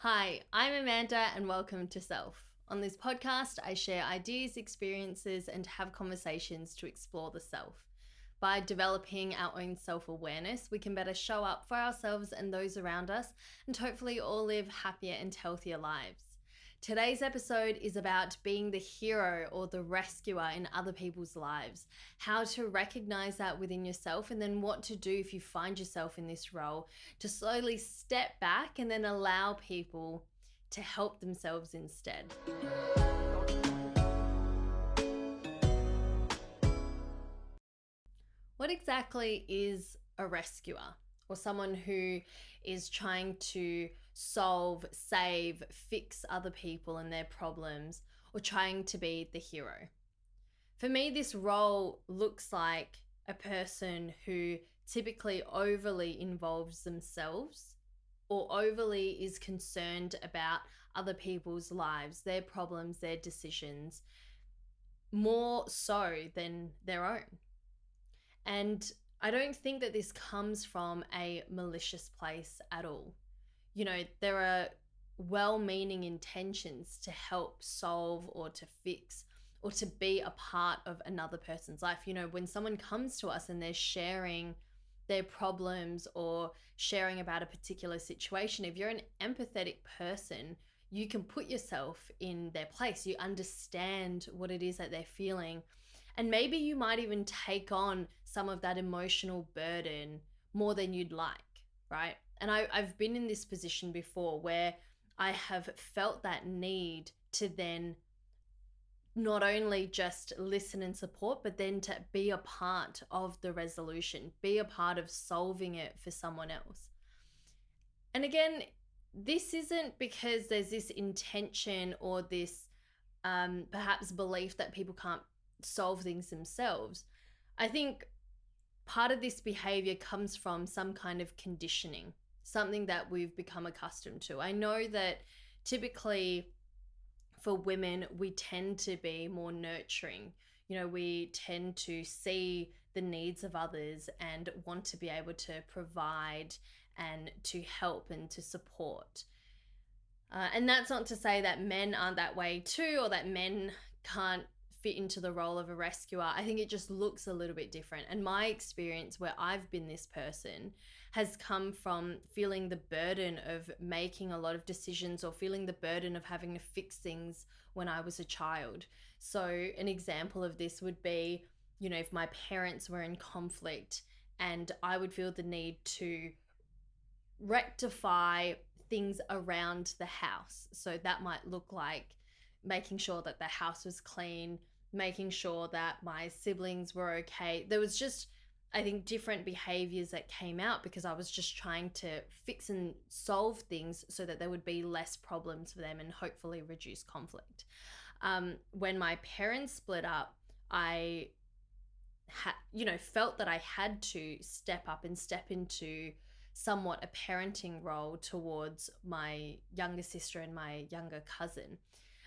Hi, I'm Amanda and welcome to Self. On this podcast, I share ideas, experiences, and have conversations to explore the self. By developing our own self-awareness, we can better show up for ourselves and those around us, and hopefully all live happier and healthier lives. Today's episode is about being the hero or the rescuer in other people's lives, how to recognize that within yourself, and then what to do if you find yourself in this role to slowly step back and then allow people to help themselves instead. What exactly is a rescuer, or someone who is trying to solve, save, fix other people and their problems, or trying to be the hero? For me, this role looks like a person who typically overly involves themselves or overly is concerned about other people's lives, their problems, their decisions, more so than their own. And I don't think that this comes from a malicious place at all. You know, there are well-meaning intentions to help solve or to fix or to be a part of another person's life. You know, when someone comes to us and they're sharing their problems or sharing about a particular situation, if you're an empathetic person, you can put yourself in their place. You understand what it is that they're feeling. And maybe you might even take on some of that emotional burden more than you'd like, right? And I've been in this position before where I have felt that need to then not only just listen and support, but then to be a part of the resolution, be a part of solving it for someone else. And again, this isn't because there's this intention or this perhaps belief that people can't solve things themselves. I think part of this behavior comes from some kind of conditioning, something that we've become accustomed to. I know that typically for women, we tend to be more nurturing. You know, we tend to see the needs of others and want to be able to provide and to help and to support. And that's not to say that men aren't that way too, or that men can't fit into the role of a rescuer. I think it just looks a little bit different. And my experience where I've been this person has come from feeling the burden of making a lot of decisions or feeling the burden of having to fix things when I was a child. So an example of this would be, you know, if my parents were in conflict and I would feel the need to rectify things around the house. So that might look like making sure that the house was clean, making sure that my siblings were okay. There was just, I think, different behaviors that came out because I was just trying to fix and solve things so that there would be less problems for them and hopefully reduce conflict. When my parents split up, I felt that I had to step up and step into somewhat a parenting role towards my younger sister and my younger cousin.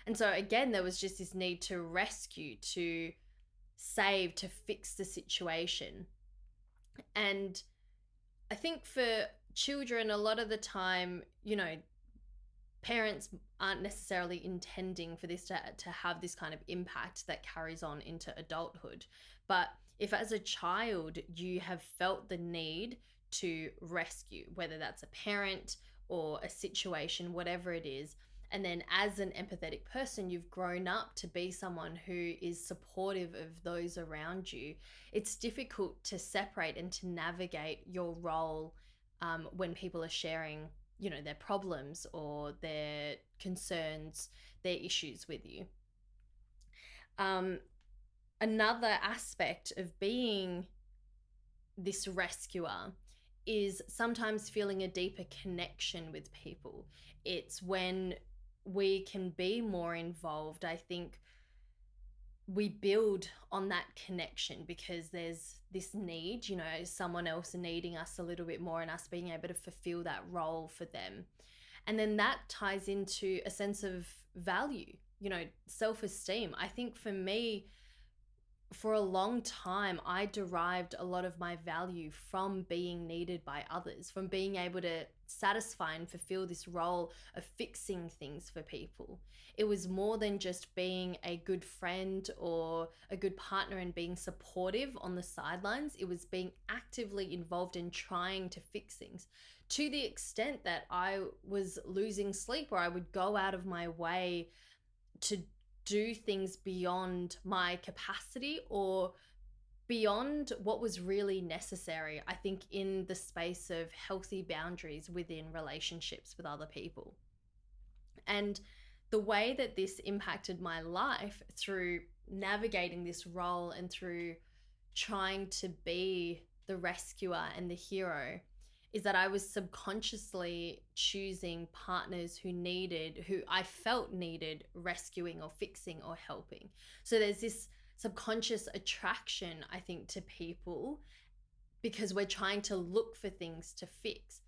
And so again, there was just this need to rescue, to save, to fix the situation. And I think for children, a lot of the time, you know, parents aren't necessarily intending for this to have this kind of impact that carries on into adulthood. But if as a child you have felt the need to rescue, whether that's a parent or a situation, whatever it is, and then as an empathetic person, you've grown up to be someone who is supportive of those around you, it's difficult to separate and to navigate your role when people are sharing, you know, their problems or their concerns, their issues with you. Another aspect of being this rescuer is sometimes feeling a deeper connection with people. It's when we can be more involved. I think we build on that connection because there's this need, you know, someone else needing us a little bit more and us being able to fulfill that role for them. And then that ties into a sense of value, you know, self-esteem. I think for me, for a long time, I derived a lot of my value from being needed by others, from being able to satisfy and fulfill this role of fixing things for people. It was more than just being a good friend or a good partner and being supportive on the sidelines. It was being actively involved in trying to fix things, to the extent that I was losing sleep, or I would go out of my way to do things beyond my capacity or beyond what was really necessary, I think, in the space of healthy boundaries within relationships with other people. And the way that this impacted my life through navigating this role and through trying to be the rescuer and the hero is that I was subconsciously choosing partners who I felt needed rescuing or fixing or helping. So there's this subconscious attraction, I think, to people because we're trying to look for things to fix.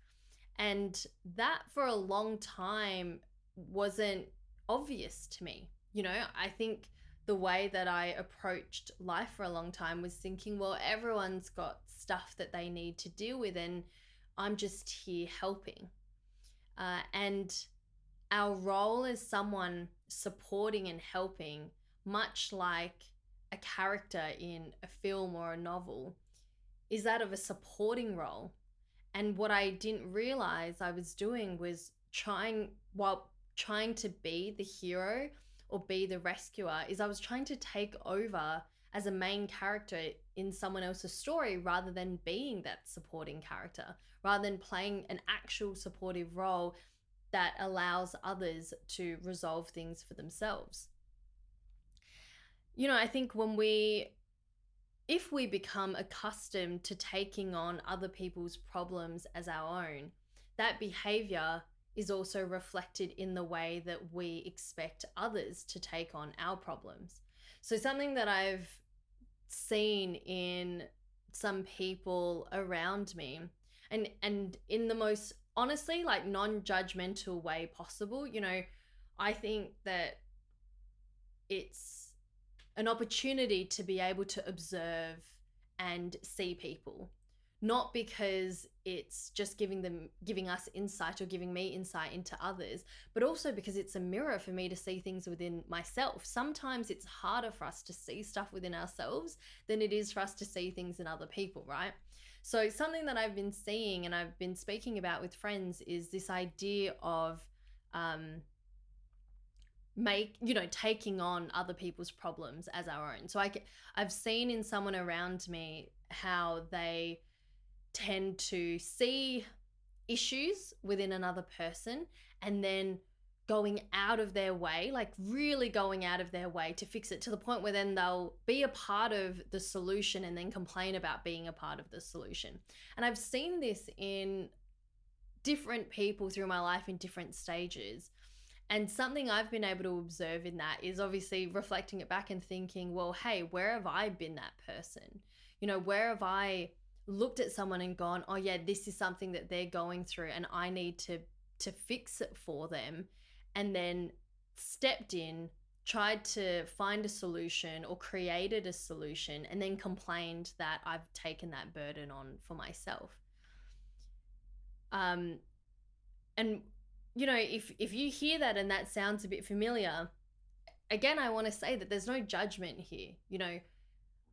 And that for a long time wasn't obvious to me. I think the way that I approached life for a long time was thinking, well, everyone's got stuff that they need to deal with, and I'm just here helping. And our role as someone supporting and helping, much like a character in a film or a novel, is that of a supporting role. And what I didn't realize I was doing was trying to be the hero or be the rescuer, is I was trying to take over as a main character in someone else's story rather than being that supporting character, rather than playing an actual supportive role that allows others to resolve things for themselves. I think if we become accustomed to taking on other people's problems as our own, that behavior is also reflected in the way that we expect others to take on our problems. So something that I've seen in some people around me, and in the most honestly, like, non-judgmental way possible, I think that it's an opportunity to be able to observe and see people, not because it's just giving us insight or giving me insight into others, but also because it's a mirror for me to see things within myself. Sometimes it's harder for us to see stuff within ourselves than it is for us to see things in other people, right? So something that I've been seeing and I've been speaking about with friends is this idea of taking on other people's problems as our own. So I've seen in someone around me how they tend to see issues within another person and then going out of their way, like really going out of their way to fix it, to the point where then they'll be a part of the solution and then complain about being a part of the solution. And I've seen this in different people through my life in different stages. And something I've been able to observe in that is obviously reflecting it back and thinking, well, hey, where have I been that person? Where have I looked at someone and gone, oh yeah, this is something that they're going through and I need to fix it for them, and then stepped in, tried to find a solution or created a solution, and then complained that I've taken that burden on for myself. And if you hear that and that sounds a bit familiar, again, I want to say that there's no judgment here.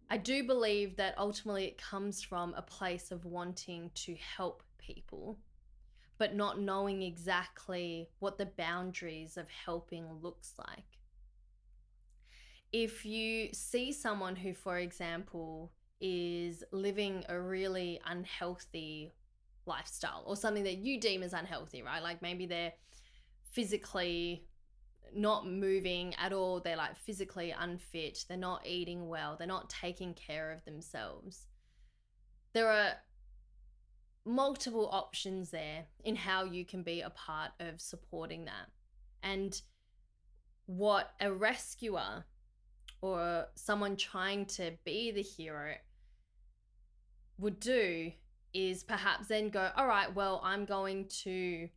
I do believe that ultimately it comes from a place of wanting to help people, but not knowing exactly what the boundaries of helping looks like. If you see someone who, for example, is living a really unhealthy lifestyle or something that you deem as unhealthy, right? Like maybe they're physically not moving at all, they're like physically unfit, they're not eating well, they're not taking care of themselves. There are multiple options there in how you can be a part of supporting that. And what a rescuer or someone trying to be the hero would do is perhaps then go, all right, well, I'm going to,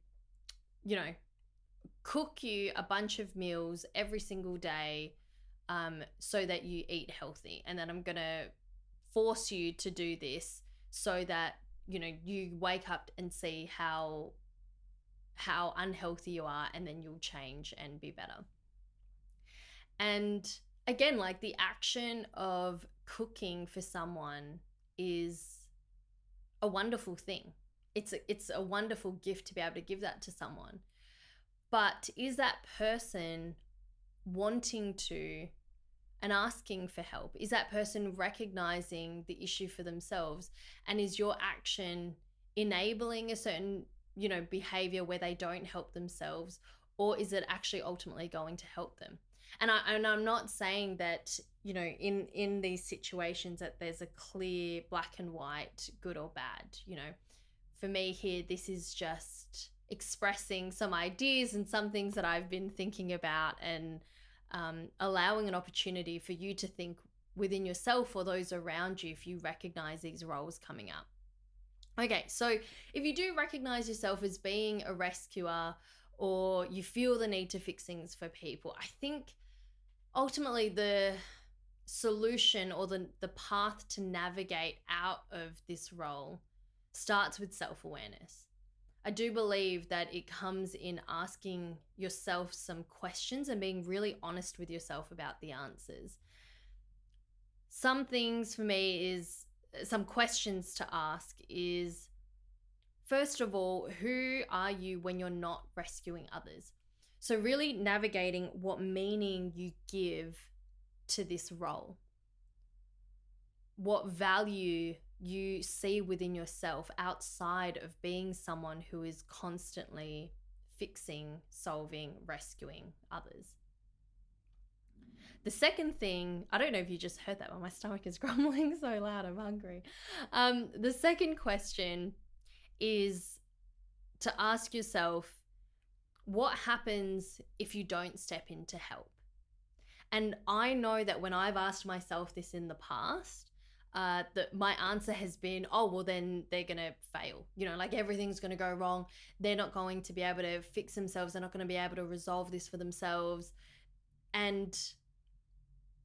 cook you a bunch of meals every single day so that you eat healthy. And then I'm going to force you to do this so that, you wake up and see how how unhealthy you are, and then you'll change and be better. And again, like the action of cooking for someone is a wonderful thing. It's a wonderful gift to be able to give that to someone. But is that person wanting to and asking for help? Is that person recognizing the issue for themselves? And is your action enabling a certain, behavior where they don't help themselves? Or is it actually ultimately going to help them? And I'm not saying that, in these situations that there's a clear black and white, good or bad. For me here, this is just expressing some ideas and some things that I've been thinking about, and allowing an opportunity for you to think within yourself or those around you if you recognize these roles coming up. Okay, so if you do recognize yourself as being a rescuer, or you feel the need to fix things for people, I think ultimately the solution or the path to navigate out of this role starts with self-awareness. I do believe that it comes in asking yourself some questions and being really honest with yourself about the answers. Some things for me is some questions to ask is, first of all, who are you when you're not rescuing others? So really navigating what meaning you give to this role, what value you see within yourself outside of being someone who is constantly fixing, solving, rescuing others. The second thing, I don't know if you just heard that, but my stomach is grumbling so loud, I'm hungry. The second question is to ask yourself, what happens if you don't step in to help? And I know that when I've asked myself this in the past, that my answer has been, oh, well, then they're going to fail. Like everything's going to go wrong. They're not going to be able to fix themselves. They're not going to be able to resolve this for themselves. And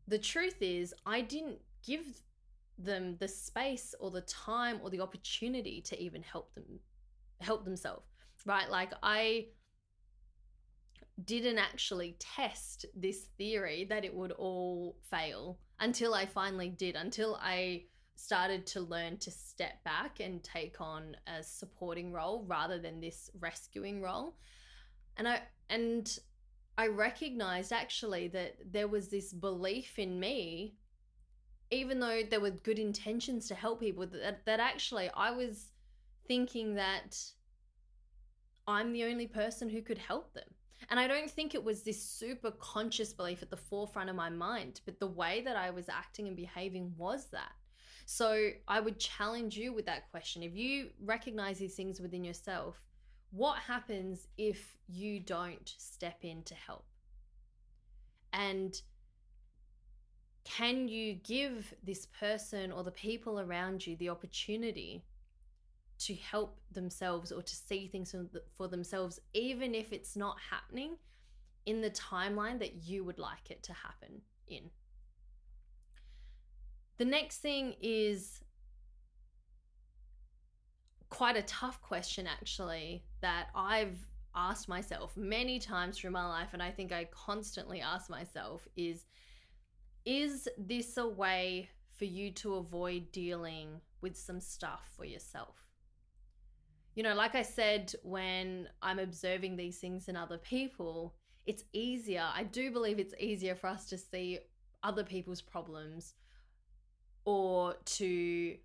the truth is, I didn't give them the space or the time or the opportunity to even help themselves, right? Like I didn't actually test this theory that it would all fail until I finally did, until I started to learn to step back and take on a supporting role rather than this rescuing role. And I recognized actually that there was this belief in me, even though there were good intentions to help people, that actually I was thinking that I'm the only person who could help them. And I don't think it was this super conscious belief at the forefront of my mind, but the way that I was acting and behaving was that. So I would challenge you with that question. If you recognize these things within yourself, what happens if you don't step in to help? And can you give this person or the people around you the opportunity to help themselves or to see things for themselves, even if it's not happening in the timeline that you would like it to happen in? The next thing is quite a tough question, actually, that I've asked myself many times through my life, and I think I constantly ask myself is this a way for you to avoid dealing with some stuff for yourself? Like I said, when I'm observing these things in other people, it's easier. I do believe it's easier for us to see other people's problems or to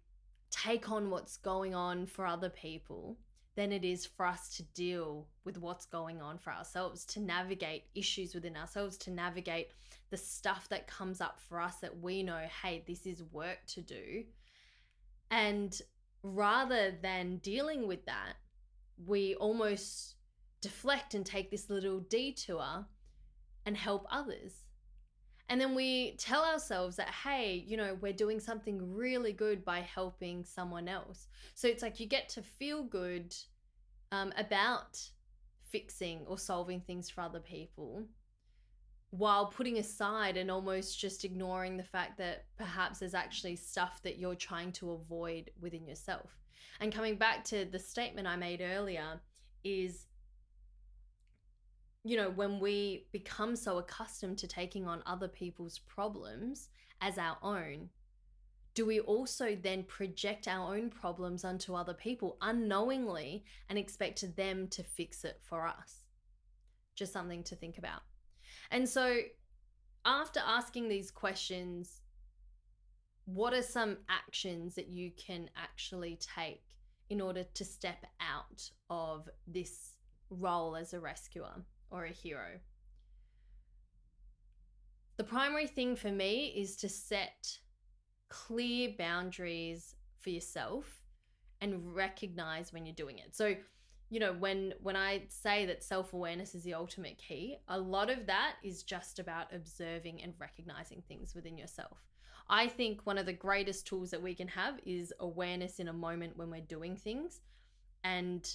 take on what's going on for other people than it is for us to deal with what's going on for ourselves, to navigate issues within ourselves, to navigate the stuff that comes up for us that we know, hey, this is work to do. And rather than dealing with that, we almost deflect and take this little detour and help others. And then we tell ourselves that, hey, we're doing something really good by helping someone else. So it's like you get to feel good about fixing or solving things for other people, while putting aside and almost just ignoring the fact that perhaps there's actually stuff that you're trying to avoid within yourself. And coming back to the statement I made earlier is when we become so accustomed to taking on other people's problems as our own, do we also then project our own problems onto other people unknowingly and expect them to fix it for us? Just something to think about. And so, after asking these questions, what are some actions that you can actually take in order to step out of this role as a rescuer or a hero? The primary thing for me is to set clear boundaries for yourself and recognize when you're doing it. So, when I say that self-awareness is the ultimate key, a lot of that is just about observing and recognizing things within yourself. I think one of the greatest tools that we can have is awareness in a moment when we're doing things, and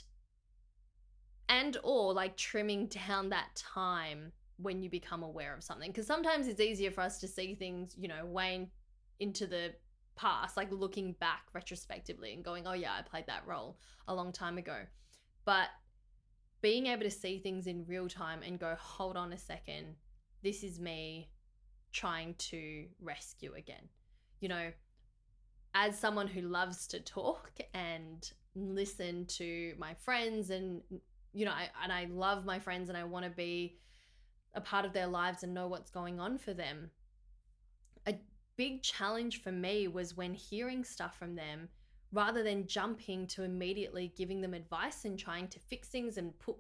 or like trimming down that time when you become aware of something, because sometimes it's easier for us to see things way into the past, like looking back retrospectively and going, oh yeah, I played that role a long time ago. But being able to see things in real time and go, hold on a second, this is me trying to rescue again. As someone who loves to talk and listen to my friends, and I love my friends and I want to be a part of their lives and know what's going on for them. A big challenge for me was when hearing stuff from them, rather than jumping to immediately giving them advice and trying to fix things and put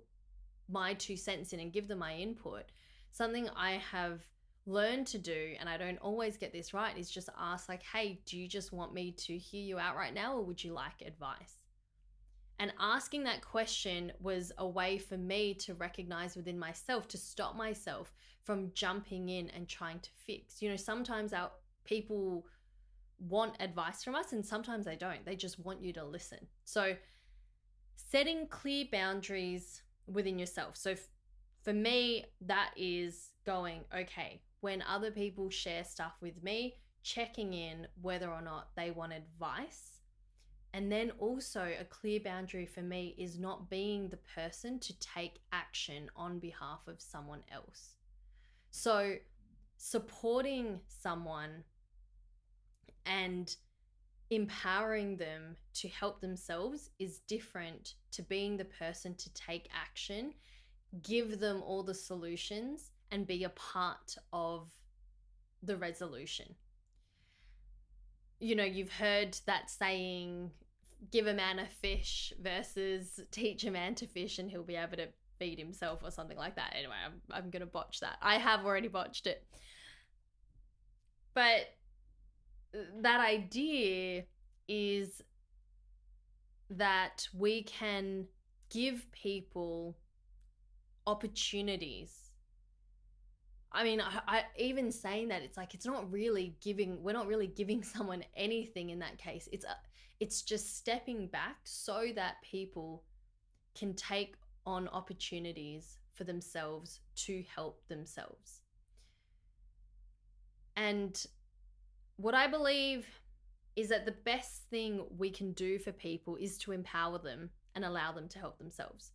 my 2 cents in and give them my input, something I have learned to do, and I don't always get this right, is just ask like, hey, do you just want me to hear you out right now, or would you like advice? And asking that question was a way for me to recognize within myself, to stop myself from jumping in and trying to fix. Sometimes our people want advice from us and sometimes they don't. They just want you to listen. So setting clear boundaries within yourself. So for me, that is going, okay, when other people share stuff with me, checking in whether or not they want advice. And then also a clear boundary for me is not being the person to take action on behalf of someone else. So supporting someone and empowering them to help themselves is different to being the person to take action, give them all the solutions, and be a part of the resolution. You've heard that saying, give a man a fish versus teach a man to fish and he'll be able to feed himself, or something like that. Anyway, I'm going to botch that. I have already botched it. But that idea is that we can give people opportunities. I mean, I even saying that, it's like, we're not really giving someone anything in that case. It's just stepping back so that people can take on opportunities for themselves to help themselves. And what I believe is that the best thing we can do for people is to empower them and allow them to help themselves,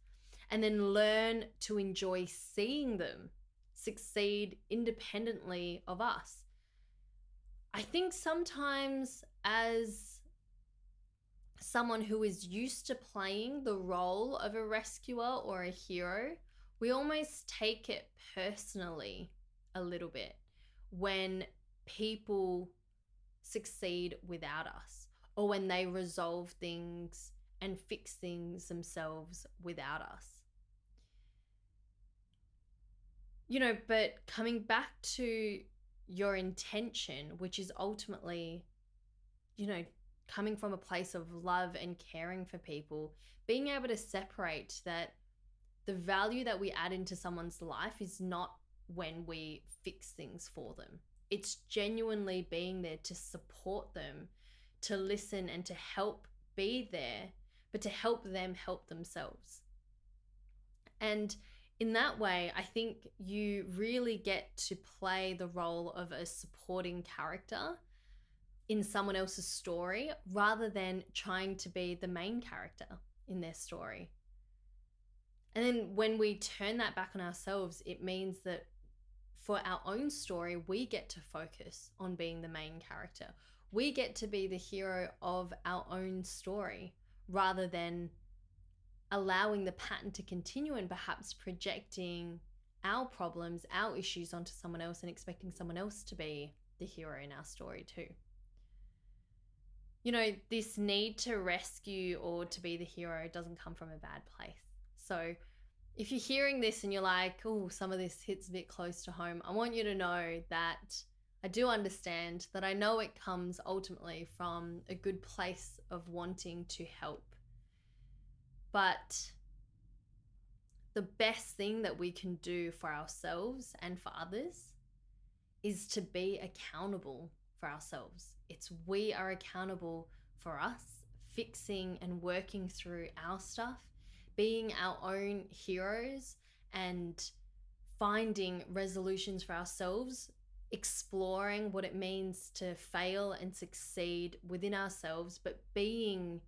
and then learn to enjoy seeing them succeed independently of us. I think sometimes, as someone who is used to playing the role of a rescuer or a hero, we almost take it personally a little bit when people succeed without us, or when they resolve things and fix things themselves without us. But coming back to your intention, which is ultimately, coming from a place of love and caring for people, being able to separate that the value that we add into someone's life is not when we fix things for them. It's genuinely being there to support them, to listen and to help be there, but to help them help themselves. And in that way, I think you really get to play the role of a supporting character in someone else's story, rather than trying to be the main character in their story. And then when we turn that back on ourselves, it means that for our own story, we get to focus on being the main character. We get to be the hero of our own story rather than allowing the pattern to continue and perhaps projecting our problems, our issues onto someone else and expecting someone else to be the hero in our story too. You know, this need to rescue or to be the hero doesn't come from a bad place. So if you're hearing this and you're like, oh, some of this hits a bit close to home, I want you to know that I do understand, that I know it comes ultimately from a good place of wanting to help. But the best thing that we can do for ourselves and for others is to be accountable for ourselves. It's we are accountable for us fixing and working through our stuff, being our own heroes and finding resolutions for ourselves, exploring what it means to fail and succeed within ourselves, but being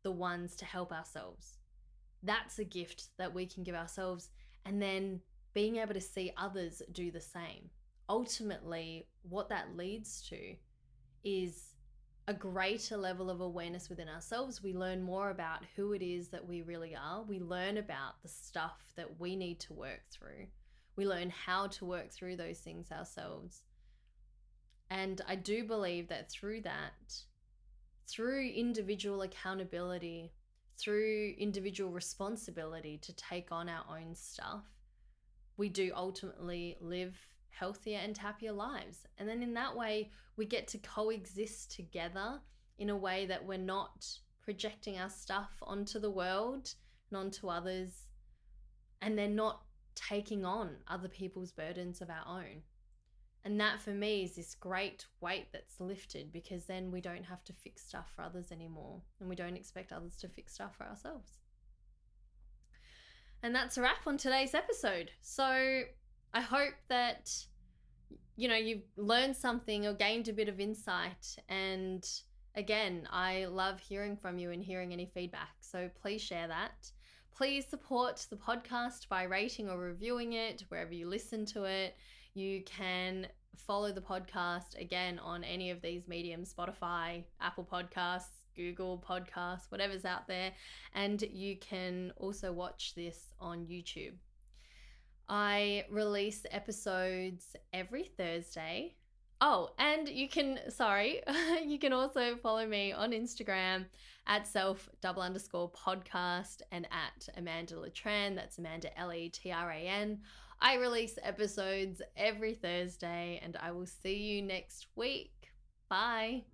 the ones to help ourselves. That's a gift that we can give ourselves, and then being able to see others do the same. Ultimately, what that leads to is a greater level of awareness within ourselves. We learn more about who it is that we really are. We learn about the stuff that we need to work through. We learn how to work through those things ourselves. And I do believe that through that, through individual accountability, through individual responsibility to take on our own stuff, we do ultimately live healthier and happier lives. And then in that way, we get to coexist together in a way that we're not projecting our stuff onto the world and onto others, and they're not taking on other people's burdens of our own. And that for me is this great weight that's lifted, because then we don't have to fix stuff for others anymore, and we don't expect others to fix stuff for ourselves. And that's a wrap on today's episode. So I hope that, you know, you've learned something or gained a bit of insight. And again, I love hearing from you and hearing any feedback. So please share that. Please support the podcast by rating or reviewing it wherever you listen to it. You can follow the podcast again on any of these mediums: Spotify, Apple Podcasts, Google Podcasts, whatever's out there. And you can also watch this on YouTube. I release episodes every Thursday. Oh, and you can also follow me on Instagram at self_podcast and at Amanda Letran. That's Amanda Letran. I release episodes every Thursday, and I will see you next week. Bye.